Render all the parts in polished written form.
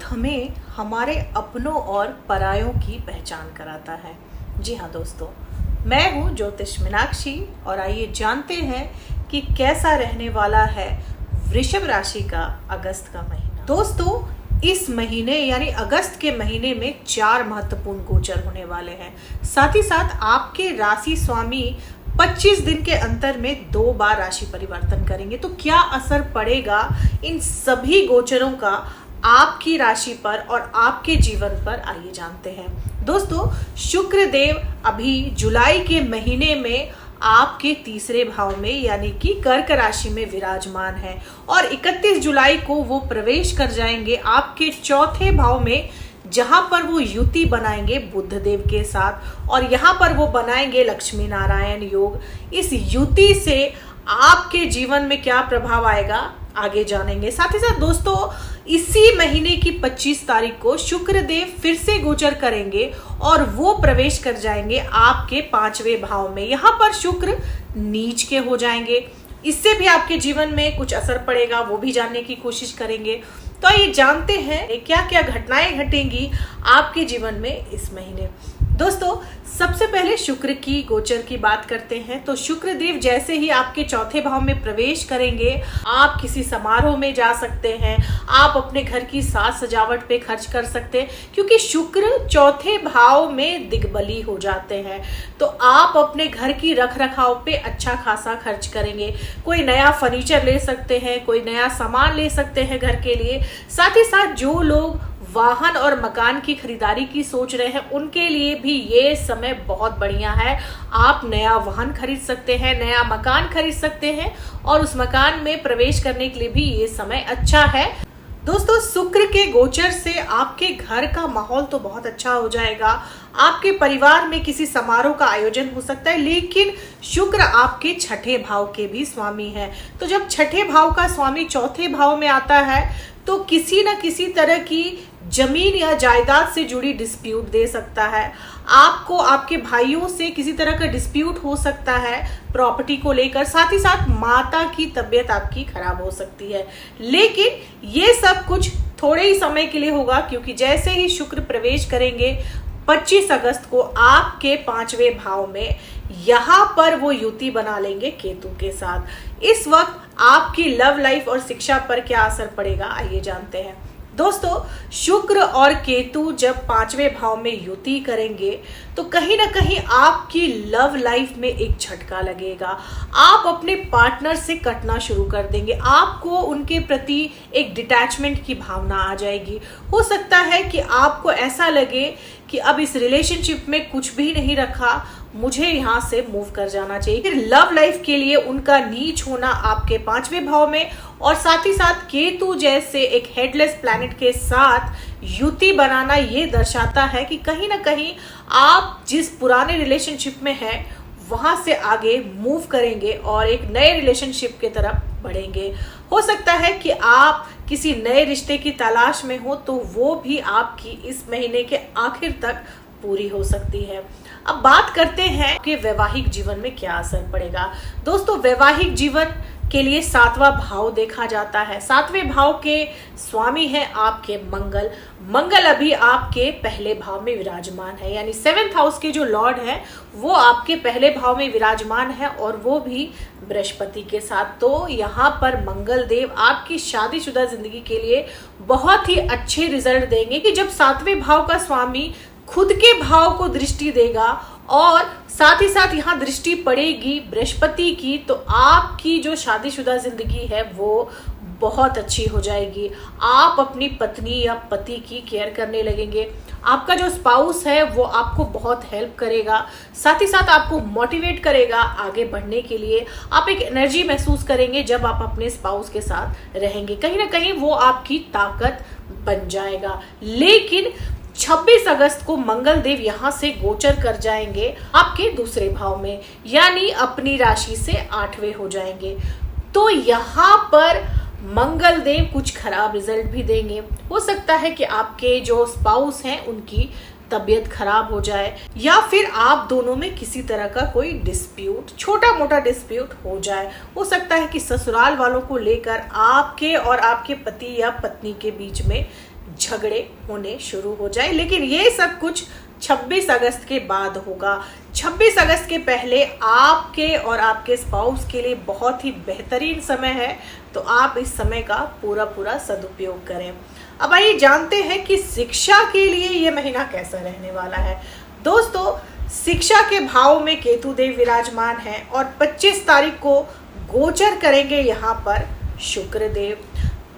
वक्त हमें हमारे अपनों और परायों की पहचान कराता है। जी हाँ दोस्तों, मैं हूँ ज्योतिष मीनाक्षी और आइए जानते हैं कि कैसा रहने वाला है वृषभ राशि का अगस्त का महीना। दोस्तों, इस महीने यानी अगस्त के महीने में 4 महत्वपूर्ण गोचर होने वाले हैं। साथ ही साथ आपके राशि स्वामी 25 दिन के अंतर में 2 बार राशि परिवर्तन करेंगे। तो क्या असर पड़ेगा इन सभी गोचरों का आपकी राशि पर और आपके जीवन पर, आइए जानते हैं। दोस्तों, शुक्र देव अभी जुलाई के महीने में आपके तीसरे भाव में यानी कि कर्क राशि में विराजमान है और 31 जुलाई को वो प्रवेश कर जाएंगे आपके चौथे भाव में, जहां पर वो युति बनाएंगे बुध देव के साथ और यहाँ पर वो बनाएंगे लक्ष्मी नारायण योग। इस युति से आपके जीवन में क्या प्रभाव आएगा आगे जानेंगे। साथ ही साथ दोस्तों, इसी महीने की 25 तारीख को शुक्र देव फिर से गोचर करेंगे और वो प्रवेश कर जाएंगे आपके 5वें भाव में। यहाँ पर शुक्र नीच के हो जाएंगे। इससे भी आपके जीवन में कुछ असर पड़ेगा, वो भी जानने की कोशिश करेंगे। तो आइए जानते हैं क्या क्या घटनाएं घटेंगी आपके जीवन में इस महीने। दोस्तों, सबसे पहले शुक्र की गोचर की बात करते हैं। तो शुक्र देव जैसे ही आपके चौथे भाव में प्रवेश करेंगे, आप किसी समारोह में जा सकते हैं, आप अपने घर की साज सजावट पे खर्च कर सकते हैं, क्योंकि शुक्र चौथे भाव में दिग्बली हो जाते हैं। तो आप अपने घर की रख रखाव पे अच्छा खासा खर्च करेंगे। कोई नया फर्नीचर ले सकते हैं, कोई नया सामान ले सकते हैं घर के लिए। साथ ही साथ जो लोग वाहन और मकान की खरीदारी की सोच रहे हैं, उनके लिए भी ये समय बहुत बढ़िया है। आप नया वाहन खरीद सकते हैं, नया मकान खरीद सकते हैं और उस मकान में प्रवेश करने के लिए भी ये समय अच्छा है। दोस्तों, शुक्र के गोचर से आपके घर का माहौल तो बहुत अच्छा हो जाएगा। आपके परिवार में किसी समारोह का आयोजन हो सकता है, लेकिन शुक्र आपके छठे भाव के भी स्वामी हैं। तो जब छठे भाव का स्वामी चौथे भाव में आता है तो किसी न किसी तरह की जमीन या जायदाद से जुड़ी डिस्प्यूट दे सकता है। आपको आपके भाइयों से किसी तरह का डिस्प्यूट हो सकता है प्रॉपर्टी को लेकर। साथ ही साथ माता की तबीयत आपकी खराब हो सकती है, लेकिन ये सब कुछ थोड़े ही समय के लिए होगा, क्योंकि जैसे ही शुक्र प्रवेश करेंगे 25 अगस्त को आपके 5वें भाव में, यहाँ पर वो युति बना लेंगे केतु के साथ। इस वक्त आपकी लव लाइफ और शिक्षा पर क्या असर पड़ेगा, आइए जानते हैं। दोस्तों, शुक्र और केतु जब 5वें भाव में युति करेंगे तो कहीं ना कहीं आपकी लव लाइफ में एक झटका लगेगा। आप अपने पार्टनर से कटना शुरू कर देंगे। आपको उनके प्रति एक डिटैचमेंट की भावना आ जाएगी। हो सकता है कि आपको ऐसा लगे कि अब इस रिलेशनशिप में कुछ भी नहीं रखा, मुझे यहाँ से मूव कर जाना चाहिए। फिर लव लाइफ के लिए उनका नीच होना आपके 5वें भाव में और साथ ही साथ केतु जैसे एक हेडलेस प्लैनेट के साथ युति बनाना ये दर्शाता है कि कहीं ना कहीं आप जिस पुराने रिलेशनशिप में हैं वहां से आगे मूव करेंगे और एक नए रिलेशनशिप की तरफ बढ़ेंगे। हो सकता है कि आप किसी नए रिश्ते की तलाश में हो, तो वो भी आपकी इस महीने के आखिर तक पूरी हो सकती है। अब बात करते हैं कि वैवाहिक जीवन में क्या असर पड़ेगा। दोस्तों, वैवाहिक जीवन के लिए 7वां भाव देखा जाता है। 7वें भाव के स्वामी हैं आपके मंगल। मंगल अभी आपके पहले भाव में विराजमान है, यानी 7th हाउस के जो लॉर्ड हैं वो आपके पहले भाव में विराजमान है और वो भी बृहस्पति के साथ। तो यहाँ पर मंगल देव आपकी शादीशुदा जिंदगी के लिए बहुत ही अच्छे रिजल्ट देंगे कि जब 7वें भाव का स्वामी खुद के भाव को दृष्टि देगा और साथ ही साथ यहाँ दृष्टि पड़ेगी बृहस्पति की, तो आपकी जो शादीशुदा जिंदगी है वो बहुत अच्छी हो जाएगी। आप अपनी पत्नी या पति की केयर करने लगेंगे। आपका जो स्पाउस है वो आपको बहुत हेल्प करेगा, साथ ही साथ आपको मोटिवेट करेगा आगे बढ़ने के लिए। आप एक एनर्जी महसूस करेंगे जब आप अपने स्पाउस के साथ रहेंगे। कहीं ना कहीं वो आपकी ताकत बन जाएगा। लेकिन 26 अगस्त को मंगल देव यहाँ से गोचर कर जाएंगे आपके दूसरे भाव में, यानी अपनी राशि से 8वें हो जाएंगे। तो यहाँ पर मंगल देव कुछ खराब रिजल्ट भी देंगे। हो सकता है कि आपके जो स्पाउस हैं उनकी तबीयत खराब हो जाए या फिर आप दोनों में किसी तरह का कोई डिस्प्यूट, छोटा मोटा डिस्प्यूट हो जाए। हो सकता है कि ससुराल वालों को लेकर आपके और आपके पति या पत्नी के बीच में झगड़े होने शुरू हो जाए, लेकिन ये सब कुछ 26 अगस्त के बाद होगा। 26 अगस्त के पहले आपके और आपके स्पाउस के लिए बहुत ही बेहतरीन समय है, तो आप इस समय का पूरा सदुपयोग करें। अब आइए जानते हैं कि शिक्षा के लिए ये महीना कैसा रहने वाला है। दोस्तों, शिक्षा के भाव में केतु देव विराजमान हैं और 25 तारीख को गोचर करेंगे यहाँ पर शुक्र देव।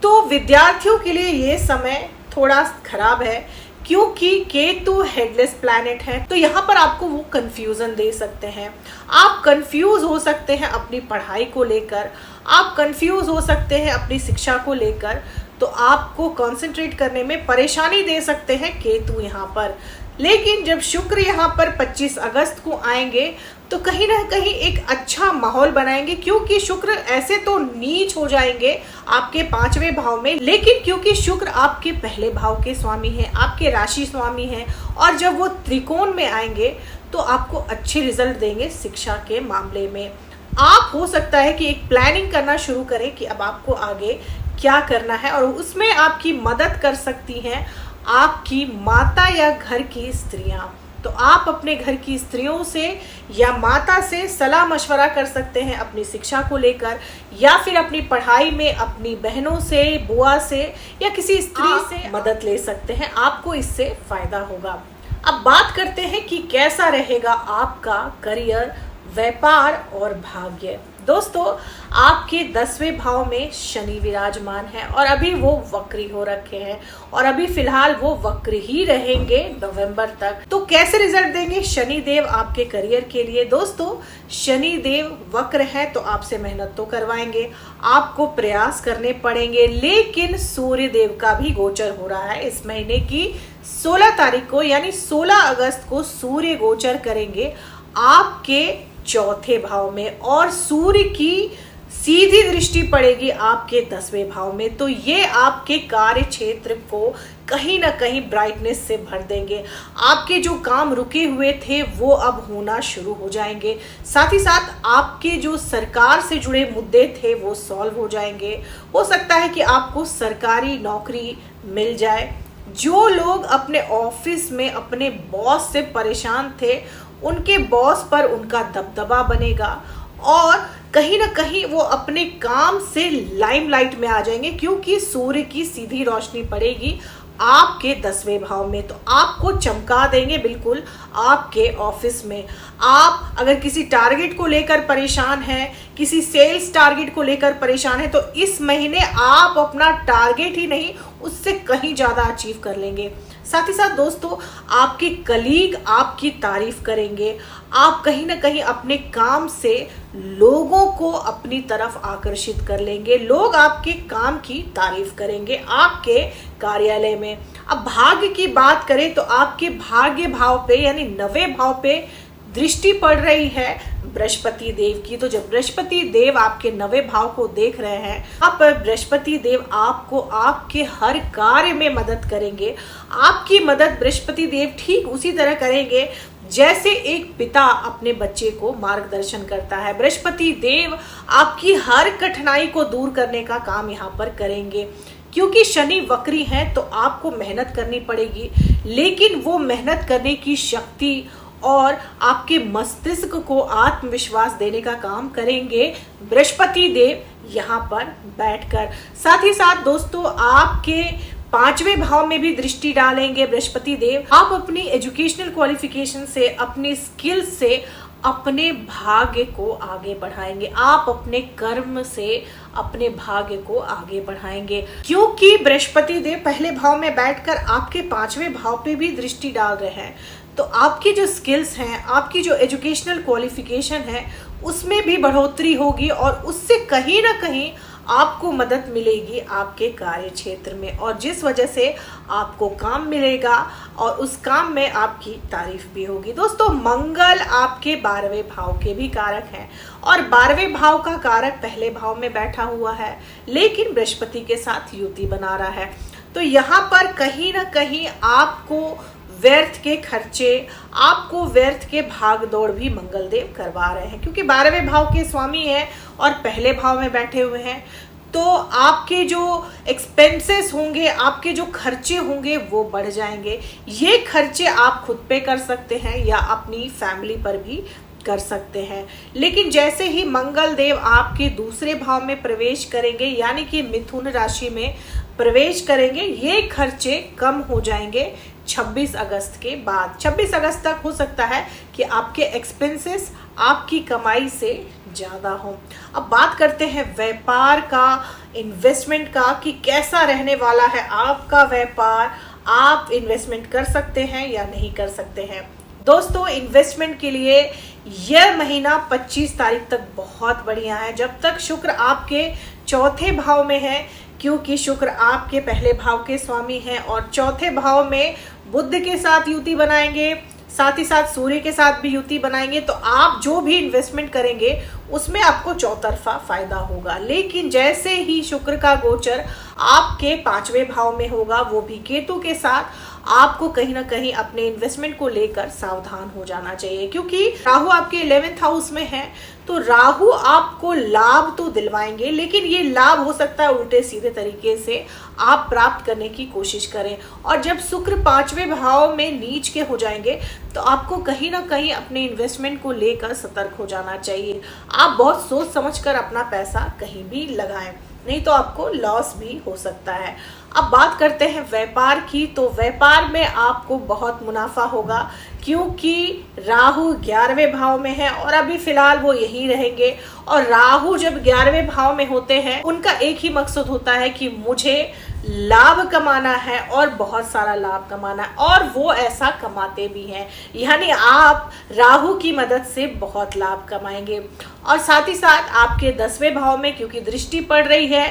तो विद्यार्थियों के लिए ये समय थोड़ा खराब है, क्योंकि केतु हेडलेस प्लैनेट है, तो यहाँ पर आपको वो कंफ्यूजन दे सकते हैं। आप कंफ्यूज हो सकते हैं अपनी पढ़ाई को लेकर, आप कंफ्यूज हो सकते हैं अपनी शिक्षा को लेकर, तो आपको कंसंट्रेट करने में परेशानी दे सकते हैं केतु यहाँ पर। लेकिन जब शुक्र यहाँ पर 25 अगस्त को आएंगे तो कहीं ना कहीं एक अच्छा माहौल बनाएंगे, क्योंकि शुक्र ऐसे तो नीच हो जाएंगे आपके 5वें भाव में, लेकिन क्योंकि शुक्र आपके पहले भाव के स्वामी हैं, आपके राशि स्वामी हैं, और जब वो त्रिकोण में आएंगे तो आपको अच्छे रिजल्ट देंगे शिक्षा के मामले में। आप हो सकता है कि एक प्लानिंग करना शुरू करें कि अब आपको आगे क्या करना है, और उसमें आपकी मदद कर सकती हैं आपकी माता या घर की स्त्रियां। तो आप अपने घर की स्त्रियों से या माता से सलाह मशवरा कर सकते हैं अपनी शिक्षा को लेकर, या फिर अपनी पढ़ाई में अपनी बहनों से, बुआ से या किसी स्त्री से मदद ले सकते हैं। आपको इससे फायदा होगा। अब बात करते हैं कि कैसा रहेगा आपका करियर, व्यापार और भाग्य। दोस्तों, आपके 10वें भाव में शनि विराजमान है और अभी वो वक्री हो रखे हैं, और अभी फिलहाल वो वक्र ही रहेंगे नवंबर तक। तो कैसे रिजल्ट देंगे शनि देव आपके करियर के लिए? दोस्तों, शनि देव वक्र है तो आपसे मेहनत तो करवाएंगे, आपको प्रयास करने पड़ेंगे, लेकिन सूर्य देव का भी गोचर हो रहा है इस महीने की 16 तारीख को, यानी 16 अगस्त को सूर्य गोचर करेंगे आपके 4थे भाव में, और सूर्य की सीधी दृष्टि पड़ेगी आपके 10वें भाव में। तो ये आपके कार्य क्षेत्र को कहीं ना कहीं ब्राइटनेस से भर देंगे। आपके जो काम रुके हुए थे वो अब होना शुरू हो जाएंगे। साथ ही साथ आपके जो सरकार से जुड़े मुद्दे थे वो सॉल्व हो जाएंगे। हो सकता है कि आपको सरकारी नौकरी मिल जाए। जो लोग अपने ऑफिस में अपने बॉस से परेशान थे, उनके बॉस पर उनका दबदबा बनेगा, और कहीं ना कहीं वो अपने काम से लाइमलाइट में आ जाएंगे, क्योंकि सूर्य की सीधी रोशनी पड़ेगी आपके 10वें भाव में। तो आपको चमका देंगे बिल्कुल आपके ऑफिस में। आप अगर किसी टारगेट को लेकर परेशान हैं, किसी सेल्स टारगेट को लेकर परेशान है, तो इस महीने आप अपना टारगेट ही नहीं, उससे कहीं ज़्यादा अचीव कर लेंगे। साथ ही साथ दोस्तों, आपके कलीग आपकी तारीफ करेंगे। आप कहीं ना कहीं अपने काम से लोगों को अपनी तरफ आकर्षित कर लेंगे। लोग आपके काम की तारीफ करेंगे आपके कार्यालय में। अब भाग्य की बात करें तो आपके भाग्य भाव पे यानी 9वें भाव पे दृष्टि पड़ रही है बृहस्पति देव की। तो जब बृहस्पति देव आपके 9वें भाव को देख रहे हैं, यहाँ पर बृहस्पति देव आपको आपके हर कार्य में मदद करेंगे। आपकी मदद बृहस्पति देव ठीक उसी तरह करेंगे जैसे एक पिता अपने बच्चे को मार्गदर्शन करता है। बृहस्पति देव आपकी हर कठिनाई को दूर करने का काम यहाँ पर करेंगे। क्योंकि शनि वक्री है तो आपको मेहनत करनी पड़ेगी, लेकिन वो मेहनत करने की शक्ति और आपके मस्तिष्क को आत्मविश्वास देने का काम करेंगे बृहस्पति देव यहाँ पर बैठकर। साथ ही साथ दोस्तों, आपके 5वें भाव में भी दृष्टि डालेंगे बृहस्पति देव। आप अपनी एजुकेशनल क्वालिफिकेशन से, अपनी स्किल से अपने भाग्य को आगे बढ़ाएंगे। आप अपने कर्म से अपने भाग्य को आगे बढ़ाएंगे, क्योंकि बृहस्पति देव पहले भाव में बैठकर आपके 5वें भाव पे भी दृष्टि डाल रहे हैं। तो आपकी जो स्किल्स हैं, आपकी जो एजुकेशनल क्वालिफिकेशन है, उसमें भी बढ़ोतरी होगी, और उससे कहीं ना कहीं आपको मदद मिलेगी आपके कार्य क्षेत्र में, और जिस वजह से आपको काम मिलेगा और उस काम में आपकी तारीफ भी होगी। दोस्तों, मंगल आपके 12वें भाव के भी कारक हैं, और 12वें भाव का कारक पहले भाव में बैठा हुआ है, लेकिन बृहस्पति के साथ युति बना रहा है। तो यहाँ पर कहीं ना कहीं आपको व्यर्थ के खर्चे, आपको व्यर्थ के भाग दौड़ भी मंगलदेव करवा रहे हैं, क्योंकि 12वें भाव के स्वामी हैं और पहले भाव में बैठे हुए हैं। तो आपके जो एक्सपेंसेस होंगे, आपके जो खर्चे होंगे वो बढ़ जाएंगे। ये खर्चे आप खुद पे कर सकते हैं या अपनी फैमिली पर भी कर सकते हैं। लेकिन जैसे ही मंगल देव आपके दूसरे भाव में प्रवेश करेंगे, यानी कि मिथुन राशि में प्रवेश करेंगे, ये खर्चे कम हो जाएंगे 26 अगस्त के बाद। 26 अगस्त तक हो सकता है कि आपके एक्सपेंसेस आपकी कमाई से ज़्यादा हो। अब बात करते हैं व्यापार का, इन्वेस्टमेंट का, कि कैसा रहने वाला है आपका व्यापार। आप इन्वेस्टमेंट कर सकते हैं या नहीं कर सकते हैं। दोस्तों, इन्वेस्टमेंट के लिए यह महीना 25 तारीख तक बहुत बढ़िया है, जब तक शुक्र आपके चौथे भाव में है, क्योंकि शुक्र आपके पहले भाव के स्वामी हैं और चौथे भाव में बुध के साथ युति बनाएंगे, साथ ही साथ सूर्य के साथ भी युति बनाएंगे। तो आप जो भी इन्वेस्टमेंट करेंगे उसमें आपको चौतरफा फायदा होगा। लेकिन जैसे ही शुक्र का गोचर आपके 5वें भाव में होगा, वो भी केतु के साथ, आपको कहीं ना कहीं अपने इन्वेस्टमेंट को लेकर सावधान हो जाना चाहिए, क्योंकि राहु आपके 11th हाउस में है। तो राहु आपको लाभ तो दिलवाएंगे, लेकिन ये लाभ हो सकता है उल्टे सीधे तरीके से आप प्राप्त करने की कोशिश करें। और जब शुक्र 5वें भाव में नीच के हो जाएंगे तो आपको कहीं ना कहीं अपने इन्वेस्टमेंट को लेकर सतर्क हो जाना चाहिए। आप बहुत सोच समझकर अपना पैसा कहीं भी लगाएं, नहीं तो आपको लॉस भी हो सकता है। अब बात करते हैं व्यापार की। तो व्यापार में आपको बहुत मुनाफा होगा, क्योंकि राहु 11वें भाव में है और अभी फिलहाल वो यही रहेंगे। और राहु जब 11वें भाव में होते हैं, उनका एक ही मकसद होता है कि मुझे लाभ कमाना है और बहुत सारा लाभ कमाना है, और वो ऐसा कमाते भी हैं। यानी आप राहु की मदद से बहुत लाभ कमाएंगे। और साथ ही साथ आपके 10वें भाव में क्योंकि दृष्टि पड़ रही है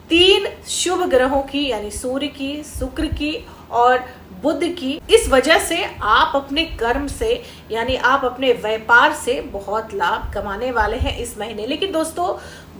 3 शुभ ग्रहों की, यानी सूर्य की, शुक्र की और बुध की, इस वजह से आप अपने कर्म से, यानी आप अपने व्यापार से बहुत लाभ कमाने वाले हैं इस महीने। लेकिन दोस्तों,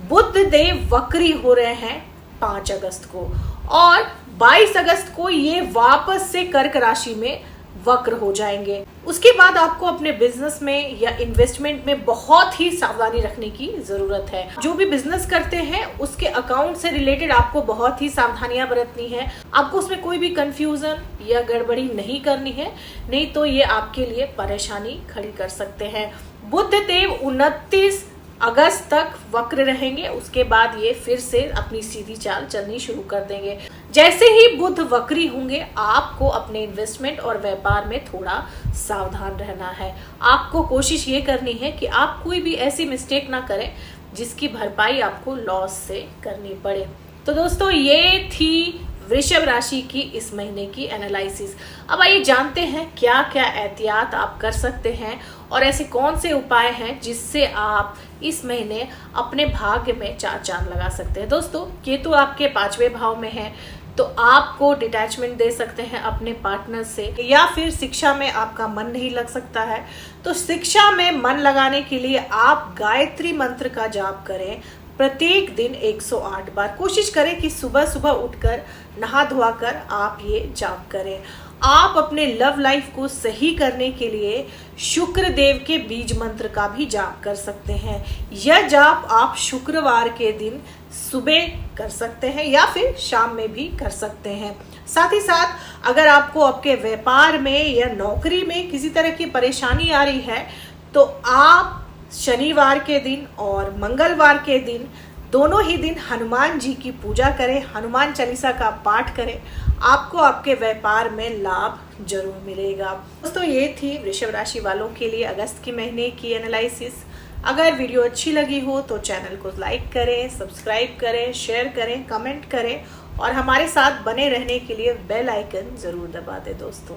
बुध देव वक्री हो रहे हैं 5 अगस्त को, और 22 अगस्त को ये वापस से कर्क राशि में वक्र हो जाएंगे। उसके बाद आपको अपने बिजनेस में या इन्वेस्टमेंट में बहुत ही सावधानी रखने की जरूरत है। जो भी बिजनेस करते हैं उसके अकाउंट से रिलेटेड आपको बहुत ही सावधानियां बरतनी है। आपको उसमें कोई भी कंफ्यूजन या गड़बड़ी नहीं करनी है, नहीं तो ये आपके लिए परेशानी खड़ी कर सकते हैं। बुध देव 29 अगस्त तक वक्र रहेंगे, उसके बाद ये फिर से अपनी सीधी चाल चलनी शुरू कर देंगे। जैसे ही बुध वक्री होंगे, आपको अपने इन्वेस्टमेंट और व्यापार में थोड़ा सावधान रहना है। आपको कोशिश ये करनी है कि आप कोई भी ऐसी मिस्टेक ना करें जिसकी भरपाई आपको लॉस से करनी पड़े। तो दोस्तों, ये थी वृषभ राशि की इस महीने की एनालिसिस। अब आइए जानते हैं क्या क्या एहतियात आप कर सकते हैं और ऐसे कौन से उपाय हैं जिससे आप इस महीने अपने भाग्य में 4 चांद लगा सकते हैं। दोस्तों, केतु आपके 5वें भाव में है, तो आपको डिटैचमेंट दे सकते हैं अपने पार्टनर से, या फिर शिक्षा में आपका मन नहीं लग सकता है तो शिक्षा में मन लगाने के लिए आप गायत्री मंत्र का जाप करें प्रत्येक दिन 108 बार। कोशिश करें कि सुबह सुबह उठकर नहा धोआ कर आप ये जाप करें। आप अपने लव लाइफ को सही करने के लिए शुक्र देव के बीज मंत्र का भी जाप कर सकते हैं। यह जाप आप शुक्रवार के दिन सुबह कर सकते हैं या फिर शाम में भी कर सकते हैं। साथ ही साथ अगर आपको आपके व्यापार में या नौकरी में किसी तरह की परेशानी आ रही है तो आप शनिवार के दिन और मंगलवार के दिन, दोनों ही दिन हनुमान जी की पूजा करें, हनुमान चालीसा का पाठ करें। आपको आपके व्यापार में लाभ जरूर मिलेगा। दोस्तों, ये थी वृषभ राशि वालों के लिए अगस्त के महीने की एनालिसिस। अगर वीडियो अच्छी लगी हो तो चैनल को लाइक करें, सब्सक्राइब करें, शेयर करें, कमेंट करें और हमारे साथ बने रहने के लिए बेल आइकन जरूर दबा दें। दोस्तों,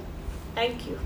थैंक यू।